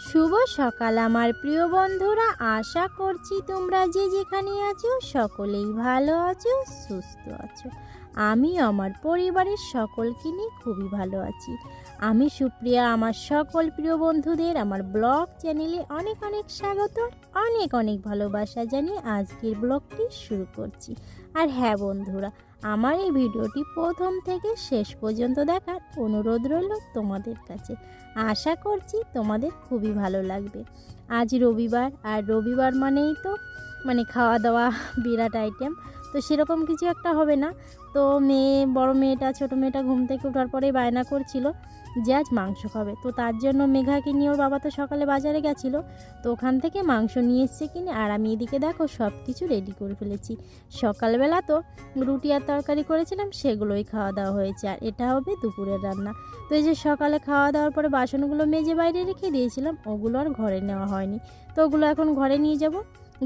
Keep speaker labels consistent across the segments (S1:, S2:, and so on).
S1: শুভ সকাল আমার প্রিয় বন্ধুরা, আশা করছি তোমরা যে যেখানে আছো সকলেই ভালো আছো, সুস্থ আছো। আমি আমার পরিবারের সকলকে নিয়ে খুবই ভালো আছি। আমি সুপ্রিয়া, আমার সকল প্রিয় বন্ধুদের আমার ব্লগ চ্যানেলে অনেক অনেক স্বাগত, অনেক অনেক ভালোবাসা জানিয়ে আজকের ব্লগটি শুরু করছি। আর হ্যাঁ বন্ধুরা, আমার এই ভিডিওটি প্রথম থেকে শেষ পর্যন্ত দেখার অনুরোধ রইল তোমাদের কাছে। আশা করছি তোমাদের খুবই ভালো লাগবে। আজ রবিবার, আর রবিবার মানেই তো খাওয়া দাওয়া বিরাট আইটেম। তো সেরকম কিছু একটা হবে না। তো বড় মেয়েটা ছোটো মেয়েটা ঘুম থেকে ওঠার পরেই বায়না করছিল যে আজ মাংস খাবে। তো তার জন্য মেঘাকে নিয়ে ওর বাবা তো সকালে বাজারে গেছিলো, তো ওখান থেকে মাংস নিয়ে এসছে কিনে। আর আমি এদিকে দেখো সব কিছু রেডি করে ফেলেছি। সকালবেলা তো রুটি আর তরকারি করেছিলাম, সেগুলোই খাওয়া দাওয়া হয়েছে। আর এটা হবে দুপুরের রান্না। তো এই যে সকালে খাওয়া দাওয়ার পরে বাসনগুলো মেজে বাইরে রেখে দিয়েছিলাম, ওগুলো আর ঘরে নেওয়া হয়নি। তো ওগুলো এখন ঘরে নিয়ে যাব।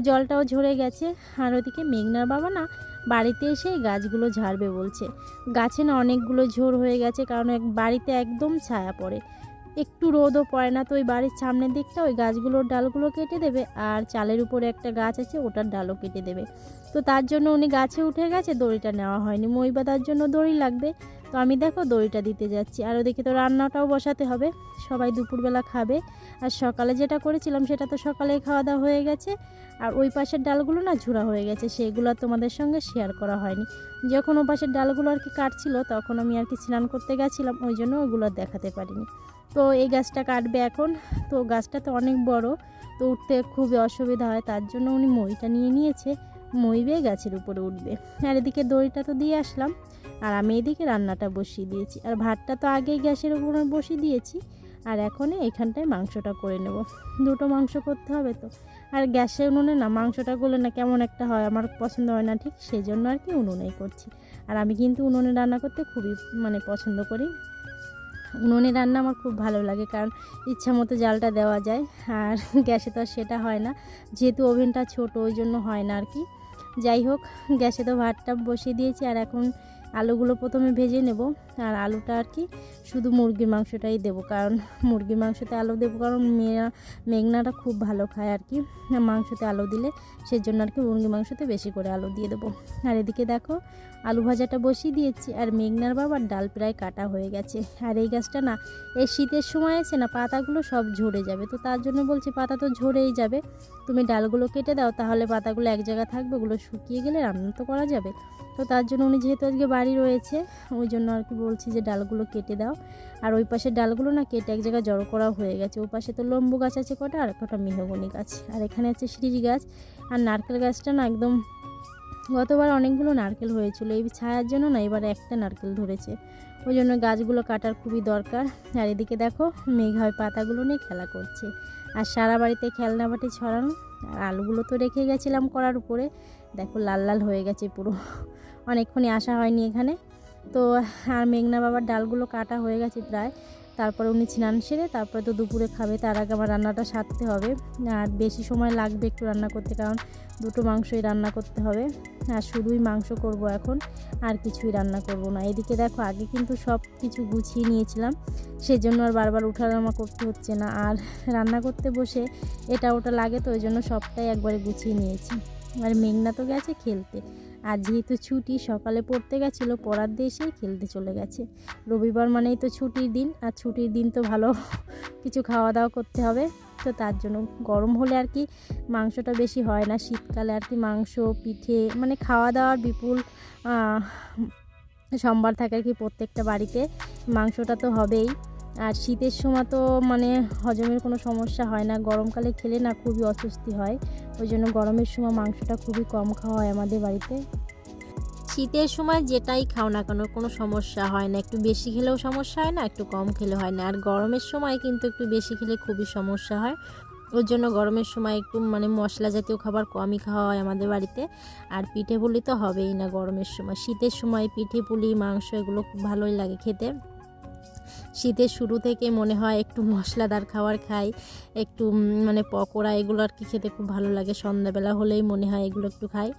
S1: জলটাও ঝরে গেছে। আর ওদিকে মেঘনার বাবা না বাড়িতে এসে গাছগুলো ঝাড়বে বলছে। গাছে না অনেকগুলো ঝোড় হয়ে গেছে, কারণ বাড়িতে একদম ছায়া পড়ে, একটু রোদও পড়ে না। তো ওই বাড়ির সামনের দিকটা ওই গাছগুলোর ডালগুলো কেটে দেবে, আর চালের উপরে একটা গাছ আছে ওটার ডালও কেটে দেবে। তো তার জন্য উনি গাছে উঠে গেছে, দড়িটা নেওয়া হয়নি। মই বাঁধার জন্য দড়ি লাগবে, তো আমি দেখো দড়িটা দিতে যাচ্ছি। আর ওদিকে তো রান্নাটাও বসাতে হবে, সবাই দুপুরবেলা খাবে। আর সকালে যেটা করেছিলাম সেটা তো সকালেই খাওয়া দাওয়া হয়ে গেছে। আর ওই পাশের ডালগুলো না ঝুরা হয়ে গেছে, সেগুলো তোমাদের সঙ্গে শেয়ার করা হয়নি। যখন ও পাশের ডালগুলো আর কি কাটছিল, তখন আমি আর কি স্নান করতে গেছিলাম, ওই জন্য ওগুলো দেখাতে পারিনি। তো এই গাছটা কাটবে এখন। তো গাছটা তো অনেক বড়, তো উঠতে খুবই অসুবিধা হয়, তার জন্য উনি মইটা নিয়ে নিয়েছে, মই বেয়ে গাছের উপরে উঠবে। আর এদিকে দড়িটা তো দিয়ে আসলাম, আর আমি এদিকে রান্নাটা বসিয়ে দিয়েছি। আর ভাতটা তো আগেই গ্যাসের উপরে বসিয়ে দিয়েছি, আর এখন এইখানটায় মাংসটা করে নেব। দুটো মাংস করতে হবে তো। আর গ্যাসে উনুনে না মাংসটা করলে না কেমন একটা হয়, আমার পছন্দ হয় না ঠিক, সেই জন্য আর কি উনুনেই করছি। আর আমি কিন্তু উনুনে রান্না করতে খুবই পছন্দ করি। উনুনে রান্না আমার খুব ভালো লাগে, কারণ ইচ্ছা মতো জালটা দেওয়া যায়। আর গ্যাসে তো আর সেটা হয় না, যেহেতু ওভেনটা ছোট, ওই জন্য হয় না আর কি। যাই হোক, গ্যাসে তো ভাতটা বসিয়ে দিয়েছি। আর এখন আলুগুলো প্রথমে ভেজে নেব। আর আলুটা আর কি শুধু মুরগির মাংসটাই দেবো, কারণ মুরগির মাংসতে আলু দেবো, কারণ মেঘনাটা খুব ভালো খায় আর কি মাংসতে আলু দিলে, সেজন্য আর কি মুরগির মাংসতে বেশি করে আলু দিয়ে দেবো। আর এদিকে দেখো আলু ভাজাটা বসিয়ে দিয়েছি। আর মেঘনার বাবার ডাল প্রায় কাটা হয়ে গেছে। আর এই গাছটা না এই শীতের সময় আছে না, পাতাগুলো সব ঝরে যাবে। তো তার জন্য বলছি পাতা তো ঝরেই যাবে, তুমি ডালগুলো কেটে দাও, তাহলে পাতাগুলো এক জায়গায় থাকবে, ওগুলো শুকিয়ে গেলে রান্না তো করা যাবে। তো তার জন্য উনি যেহেতু আজকে বাড়ি রয়েছে, ওই জন্য আর কি বলছি যে ডালগুলো কেটে দাও। আর ওই পাশের ডালগুলো না কেটে এক জায়গায় জড়ো করা হয়ে গেছে। ওই পাশে তো লম্বু গাছ আছে কটা, আর কটা মেহগনি গাছ, আর এখানে আছে শিরীষ গাছ। আর নারকেল গাছটা না একদম, গতবার অনেকগুলো নারকেল হয়েছিল, এই ছায়ার জন্য না এবার একটা নারকেল ধরেছে, ওই জন্য গাছগুলো কাটার খুবই দরকার। আর এদিকে দেখো মেঘা ওই পাতাগুলো নিয়ে খেলা করছে। আর সারা বাড়িতে খেলনা বাটি ছড়ানো। আর আলুগুলো তো রেখে গেছিলাম করার উপরে, দেখো লাল লাল হয়ে গেছে পুরো, অনেকক্ষণই আসা হয়নি এখানে। তো আর মেঘনা বাবার ডালগুলো কাটা হয়ে গেছে প্রায়। তারপরে উনি স্নান সেরে তারপরে তো দুপুরে খাবে, তার আগে আমার রান্নাটা সারতে হবে। আর বেশি সময় লাগবে একটু রান্না করতে, কারণ দুটো মাংসই রান্না করতে হবে। আর শুধুই মাংস করব এখন, আর কিছুই রান্না করব না। এদিকে দেখো আগে কিন্তু সব কিছু গুছিয়ে নিয়েছিলাম, সেজন্য আর বারবার উঠানামা করতে হচ্ছে না। আর রান্না করতে বসে এটা ওটা লাগে, তো ওই জন্য সবটাই একবারে গুছিয়ে নিয়েছি। আর মেঘনা তো গেছে খেলতে। আর যেহেতু ছুটি, সকালে পড়তে গেছিলো, পড়ার দিয়ে এসেই খেলতে চলে গেছে। রবিবার মানেই তো ছুটির দিন, আর ছুটির দিন তো ভালো কিছু খাওয়া দাওয়া করতে হবে। তো তার জন্য গরম হলে আর কি মাংসটা বেশি হয় না, শীতকালে আর কি মাংস পিঠে খাওয়া দাওয়ার বিপুল সম্ভার থাকে আর কি প্রত্যেকটা বাড়িতে, মাংসটা তো হবেই। আর শীতের সময় তো হজমের কোনো সমস্যা হয় না, গরমকালে খেলে না খুবই অস্বস্তি হয়, ওই জন্য গরমের সময় মাংসটা খুবই কম খাওয়া হয় আমাদের বাড়িতে। শীতের সময় যেটাই খাও না কেন কোনো সমস্যা হয় না, একটু বেশি খেলেও সমস্যা হয় না, একটু কম খেলে হয় না। আর গরমের সময় কিন্তু একটু বেশি খেলে খুবই সমস্যা হয়, ওর জন্য গরমের সময় একটু মশলা জাতীয় খাবার কমই খাওয়া হয় আমাদের বাড়িতে। আর পিঠে পুলি তো হবেই না গরমের সময়। শীতের সময় পিঠে পুলি মাংস এগুলো খুব ভালোই লাগে খেতে। শীতের শুরু থেকে মনে হয় একটু মশলাদার খাবার খাই, একটু পকোড়া এগুলো আর কি খেতে খুব ভালো লাগে, সন্ধ্যাবেলা হলেই মনে হয় এগুলো একটু খাই।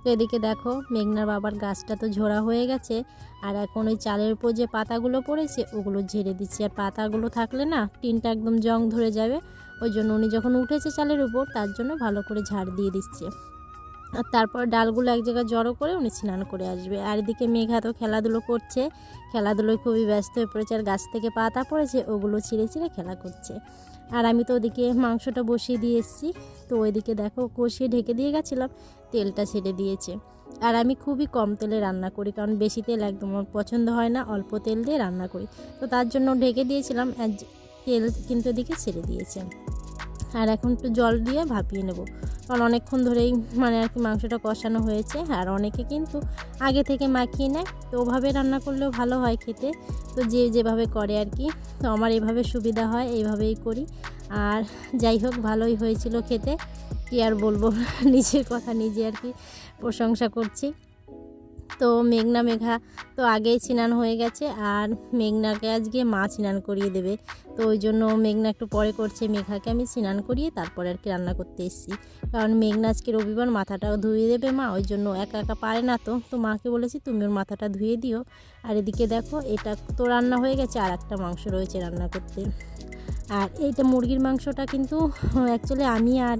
S1: তো এদিকে দেখো মেঘনার বাবার গাছটা তো ঝোড়া হয়ে গেছে। আর এখন ওই চালের উপর যে পাতাগুলো পড়েছে ওগুলো ঝেড়ে দিচ্ছি। আর পাতাগুলো থাকলে না টিনটা একদম জং ধরে যাবে, ওই জন্য উনি যখন উঠেছে চালের উপর তার জন্য ভালো করে ঝাড় দিয়ে দিচ্ছে। আর তারপর ডালগুলো এক জায়গায় জড়ো করে উনি স্নান করে আসবে। আর এদিকে মেঘা তো খেলাধুলো করছে, খেলাধুলোয় খুবই ব্যস্ত হয়ে পড়েছে। আর গাছ থেকে পাতা পড়েছে, ওগুলো ছিঁড়ে ছিঁড়ে খেলা করছে। আর আমি তো ওদিকে মাংসটা বসিয়ে দিয়ে এসেছি। তো ওইদিকে দেখো কষিয়ে ঢেকে দিয়ে গেছিলাম, তেলটা ছেড়ে দিয়েছে। আর আমি খুবই কম তেলে রান্না করি, কারণ বেশি তেল একদম আমার পছন্দ হয় না, অল্প তেল দিয়ে রান্না করি। তো তার জন্য ঢেকে দিয়েছিলাম, তেল কিন্তু এদিকে ছেড়ে দিয়েছে। আর এখন একটু জল দিয়ে ভাপিয়ে নেব, কারণ অনেকক্ষণ ধরেই আর কি মাংসটা কষানো হয়েছে। আর অনেকে কিন্তু আগে থেকে মাখিয়ে নেয়, তো ওভাবে রান্না করলেও ভালো হয় খেতে। তো যে যেভাবে করে আর কি, তো আমার এভাবে সুবিধা হয়, এইভাবেই করি। আর যাই হোক, ভালোই হয়েছিল খেতে, কি আর বলবো নিজের কথা নিজে আর কি প্রশংসা করছি। তো মেঘা তো আগেই স্নান হয়ে গেছে, আর মেঘনাকে আজকে মা স্নান করিয়ে দেবে। তো ওই জন্য মেঘনা একটু পরে করছে, মেঘাকে আমি স্নান করিয়ে তারপরে আর কি রান্না করতে এসেছি। কারণ মেঘনা আজকে রবিবার, মাথাটাও ধুয়ে দেবে মা, ওই জন্য একা একা পারে না। তো মাকে বলেছি তুমি ওর মাথাটা ধুয়ে দিও। আর এদিকে দেখো এটা তো রান্না হয়ে গেছে, আর একটা মাংস রয়েছে রান্না করতে। আর এইটা মুরগির মাংসটা কিন্তু অ্যাকচুয়ালি আমি আর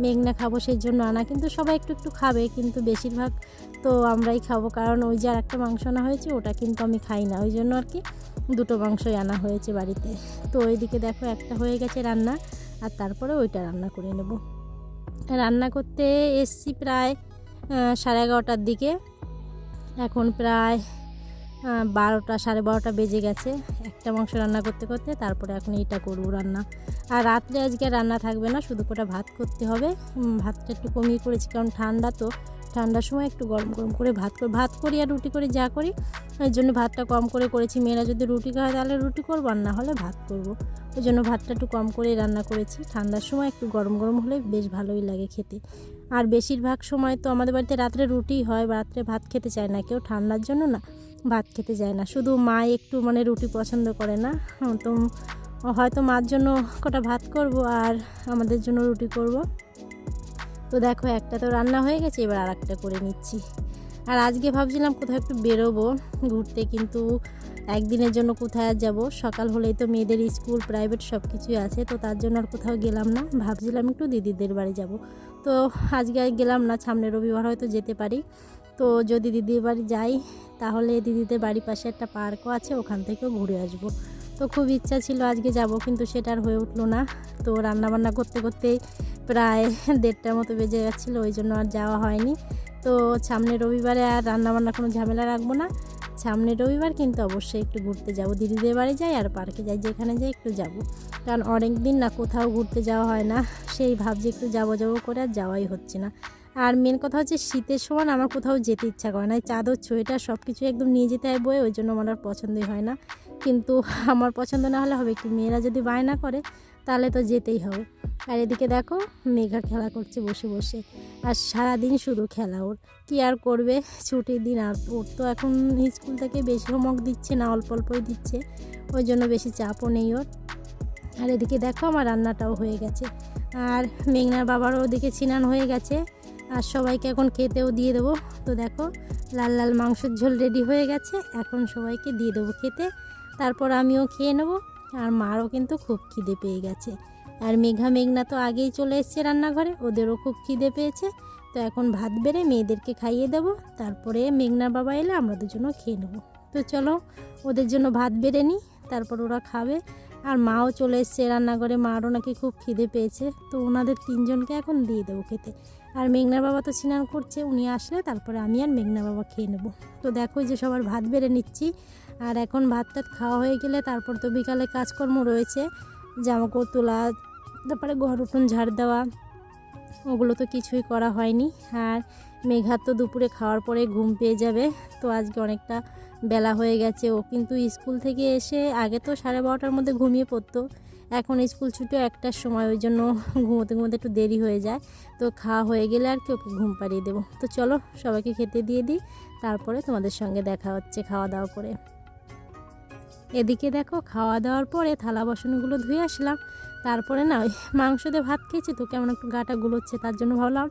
S1: মেঘনা খাবো, সেই জন্য আনা, কিন্তু সবাই একটু একটু খাবে, কিন্তু বেশিরভাগ তো আমরাই খাবো। কারণ ওই যে আর একটা মাংস আনা হয়েছে, ওটা কিন্তু আমি খাই না, ওই জন্য আর কি দুটো মাংসই আনা হয়েছে বাড়িতে। তো ওইদিকে দেখো একটা হয়ে গেছে রান্না, আর তারপরে ওইটা রান্না করে নেব। রান্না করতে এসছি প্রায় 11:30টার দিকে, এখন প্রায় 12টা 12:30 বেজে গেছে একটা মাংস রান্না করতে করতে। তারপরে এখন এইটা করবো রান্না। আর রাত্রে আজকে রান্না থাকবে না, শুধু কটা ভাত করতে হবে। ভাতটা একটু কমিয়ে করেছি, কারণ ঠান্ডা, তো ঠান্ডার সময় একটু গরম গরম করে ভাত করি আর রুটি করে যা করি, ওই জন্য ভাতটা কম করে করেছি। মেয়েরা যদি রুটি খায় তাহলে রুটি করবো, আর না হলে ভাত করব। ওই জন্য ভাতটা একটু কম করে রান্না করেছি। ঠান্ডার সময় একটু গরম গরম হলে বেশ ভালোই লাগে খেতে। আর বেশিরভাগ সময় তো আমাদের বাড়িতে রাত্রে রুটি হয়, বা রাত্রে ভাত খেতে চায় না কেউ, ঠান্ডার জন্য না ভাত খেতে যায় না। শুধু মা একটু রুটি পছন্দ করে না। তো হয়তো মার জন্য কটা ভাত করব, আর আমাদের জন্য রুটি করব। তো দেখো একটা তো রান্না হয়ে গেছে, এবার আর একটা করে নিচ্ছি। আর আজকে ভাবছিলাম কোথাও একটু বেরোবো ঘুরতে, কিন্তু একদিনের জন্য কোথায় আর যাবো, সকাল হলেই তো মেয়েদের স্কুল প্রাইভেট সব কিছুই আছে। তো তার জন্য আর কোথাও গেলাম না, ভাবছিলাম একটু দিদিদের বাড়ি যাব। তো আজকে আর গেলাম না, সামনের রবিবার হয়তো যেতে পারি। তো যদি দিদির বাড়ি যাই, তাহলে দিদিদের বাড়ির পাশে একটা পার্কও আছে, ওখান থেকেও ঘুরে আসবো। তো খুব ইচ্ছা ছিল আজকে যাব, কিন্তু সেটা আর হয়ে উঠলো না। তো রান্নাবান্না করতে করতেই প্রায় 1:30টার মতো বেজে যাচ্ছিলো, ওই জন্য আর যাওয়া হয়নি। তো সামনের রবিবারে আর রান্নাবান্না কোনো ঝামেলা রাখবো না। সামনের রবিবার কিন্তু অবশ্যই একটু ঘুরতে যাব, দিদিদের বাড়ি যাই আর পার্কে যাই, যেখানে যাই একটু যাব। কারণ অনেক দিন না কোথাও ঘুরতে যাওয়া হয় না, সেই ভাবছি একটু যাবো করে আর যাওয়াই হচ্ছে না। আর মেন কথা হচ্ছে শীতের সময় আমার কোথাও যেতে ইচ্ছা করে না, চাদর সোয়েটার সব কিছু একদম নিয়ে যেতে হয় বয়ে, ওই জন্য আমার আর পছন্দই হয় না। কিন্তু আমার পছন্দ না হলে হবে কি, মেয়েরা যদি বায়না করে তাহলে তো যেতেই হবে। আর এদিকে দেখো মেঘা খেলা করছে বসে বসে, আর সারাদিন শুধু খেলা, ওর কি আর করবে, ছুটির দিন। আর ওর তো এখন স্কুল থেকে বেশি হোমওয়ার্ক দিচ্ছে না, অল্প অল্পই দিচ্ছে, ওই জন্য বেশি চাপও নেই ওর। আর এদিকে দেখো আমার রান্নাটাও হয়ে গেছে, আর মেঘনার বাবারও ওদিকে স্নান হয়ে গেছে, আর সবাইকে এখন খেতেও দিয়ে দেবো। তো দেখো লাল লাল মাংসের ঝোল রেডি হয়ে গেছে, এখন সবাইকে দিয়ে দেবো খেতে, তারপর আমিও খেয়ে নেবো। আর মারও কিন্তু খুব খিদে পেয়ে গেছে। আর মেঘনা তো আগেই চলে এসছে রান্নাঘরে, ওদেরও খুব খিদে পেয়েছে। তো এখন ভাত বেড়ে মেয়েদেরকে খাইয়ে দেবো, তারপরে মেঘনার বাবা এলে আমরা দুজনও খেয়ে নেবো। তো চলো ওদের জন্য ভাত বেড়ে নিই, তারপর ওরা খাবে। আর মাও চলে এসছে রান্নাঘরে, মারও নাকি খুব খিদে পেয়েছে, তো ওনাদের 3জনকে এখন দিয়ে দেবো খেতে। আর মেঘনার বাবা তো স্নান করছে, উনি আসলে তারপরে আমি আর মেঘনার বাবা খেয়ে নেবো। তো দেখো যে সবার ভাত বেড়ে নিচ্ছি। আর এখন ভাত টাত খাওয়া হয়ে গেলে তারপর তো বিকালে কাজকর্ম রয়েছে, জামাকাপড় তোলা, তারপরে ঘর উঠোন ঝাড় দেওয়া, ওগুলো তো কিছুই করা হয়নি। আর মেঘার তো দুপুরে খাওয়ার পরে ঘুম পেয়ে যাবে, তো আজকে অনেকটা বেলা হয়ে গেছে। ও কিন্তু স্কুল থেকে এসে আগে তো 12:30টার মধ্যে ঘুমিয়ে পড়তো, এখন স্কুল ছুটিও 1টার সময়, ওই জন্য ঘুমোতে ঘুমোতে একটু দেরি হয়ে যায়। তো খাওয়া হয়ে গেলে আর কি ওকে ঘুম পাড়িয়ে দেবো। তো চলো সবাইকে খেতে দিয়ে দিই, তারপরে তোমাদের সঙ্গে দেখা হচ্ছে খাওয়া দাওয়া করে। এদিকে দেখো খাওয়া দাওয়ার পরে থালা বাসনগুলো ধুয়ে আসলাম, তারপরে না ওই মাংস দিয়ে ভাত খেয়েছি তো কেমন একটু গাটা গুলোচ্ছে, তার জন্য ভাবলাম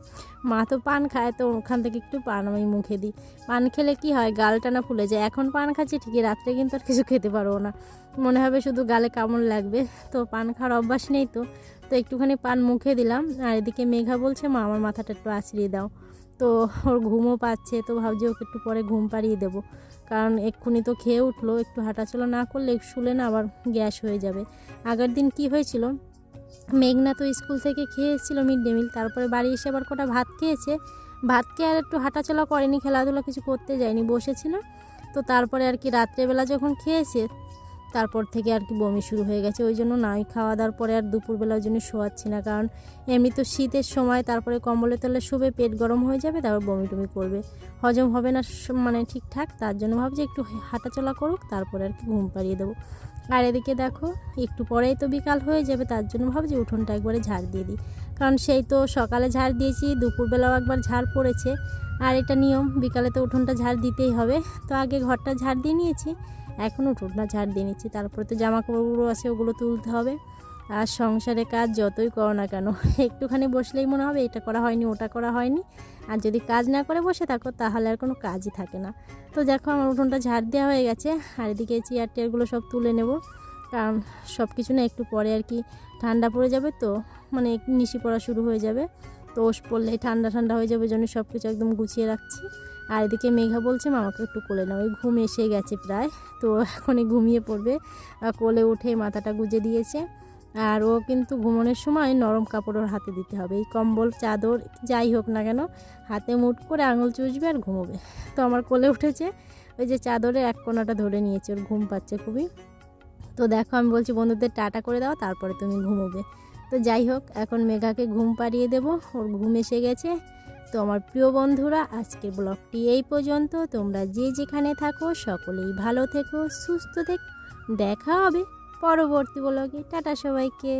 S1: মা তো পান খায়, তো ওখান থেকে একটু পান আমি মুখে দিই। পান খেলে কি হয়, গালটা না ফুলে যায়। এখন পান খাচ্ছি ঠিকই, রাত্রে কিন্তু আর কিছু খেতে পারবো না, মনে হবে শুধু গালে কামড় লাগবে। তো পান খাওয়ার অভ্যাস নেই, তো তো একটুখানি পান মুখে দিলাম। আর এদিকে মেঘা বলছে মা আমার মাথাটা একটু আঁচড়িয়ে দাও। তো ওর ঘুমও পাচ্ছে, তো ভাবছি ওকে একটু পরে ঘুম পাড়িয়ে দেবো, কারণ এক্ষুনি তো খেয়ে উঠলো, একটু হাঁটাচলা না করলে শুলে না আবার গ্যাস হয়ে যাবে। আগের দিন কি হয়েছিল, মেঘনা তো স্কুল থেকে খেয়ে এসেছিলো মিড ডে মিল, তারপরে বাড়ি এসে আবার কটা ভাত খেয়েছে, ভাত খেয়ে আর একটু হাঁটাচলা করেনি, খেলাধুলা কিছু করতে যায়নি, বসেছিল। তো তারপরে আর কি রাত্রেবেলা যখন খেয়েছে তারপর থেকে আর কি বমি শুরু হয়ে গেছে। ওই জন্য নাই খাওয়া দাওয়ার পরে আর দুপুরবেলা ওই জন্য শোয়াচ্ছি না, কারণ এমনি তো শীতের সময়, তারপরে কম্বলে তলে শুবে পেট গরম হয়ে যাবে, তারপর বমি টমি করবে, হজম হবে না মানে ঠিকঠাক। তার জন্য ভাবছি একটু হাঁটাচলা করুক, তারপরে আর কি ঘুম পাড়িয়ে দেবো। আর এদিকে দেখো একটু পরেই তো বিকাল হয়ে যাবে, তার জন্য ভাবছি উঠোনটা একবারে ঝাড় দিয়ে দিই, কারণ সেই তো সকালে ঝাড় দিয়েছি, দুপুরবেলাও একবার ঝাড় পড়েছে, আর এটা নিয়ম বিকালে তো উঠোনটা ঝাড় দিতেই হবে। তো আগে ঘরটা ঝাড় দিয়ে নিয়েছি, এখন উঠোনটা ঝাড় দিয়ে নিচ্ছি, তারপরে তো জামা কাপড়গুলো আছে ওগুলো তুলতে হবে। আর সংসারে কাজ যতই করো না কেন একটুখানি বসলেই মনে হবে এটা করা হয়নি ওটা করা হয়নি, আর যদি কাজ না করে বসে থাকো তাহলে আর কোনো কাজই থাকে না। তো দেখো আমার উঠোনটা ঝাড় দেওয়া হয়ে গেছে, আর এদিকে চেয়ার টেয়ারগুলো সব তুলে নেব, কারণ সব কিছু না একটু পরে আর কি ঠান্ডা পড়ে যাবে, তো মানে নিশি পড়া শুরু হয়ে যাবে, তো ওষ পড়লেই ঠান্ডা ঠান্ডা হয়ে যাবে, জন্য সব কিছু একদম গুছিয়ে রাখছি। আর এদিকে মেঘা বলছে মামাকে একটু কোলে নাও, ওই ঘুম এসে গেছে প্রায়, তো এখনই ঘুমিয়ে পড়বে। কোলে উঠে মাথাটা গুজে দিয়েছে, আর ও কিন্তু ঘুমানোর সময় নরম কাপড় ওর হাতে দিতে হবে, এই কম্বল চাদর যাই হোক না কেন হাতে মুঠ করে আঙুল চুষবে আর ঘুমোবে। তো আমার কোলে উঠেছে, ওই যে চাদরের এক কোণাটা ধরে নিয়েছে, ওর ঘুম পাচ্ছে খুবই। তো দেখো আমি বলছি বন্ধুদের টাটা করে দাও, তারপরে তুমি ঘুমোবে। তো যাই হোক এখন মেঘাকে ঘুম পাড়িয়ে দেবো, ওর ঘুম এসে গেছে। তো আমার প্রিয় বন্ধুরা আজকের ব্লগটি এই পর্যন্ত, তোমরা যে যেখানে থাকো সকলেই ভালো থেকো, সুস্থ থেকো, দেখা হবে পরবর্তী ব্লগে। টাটা সবাইকে।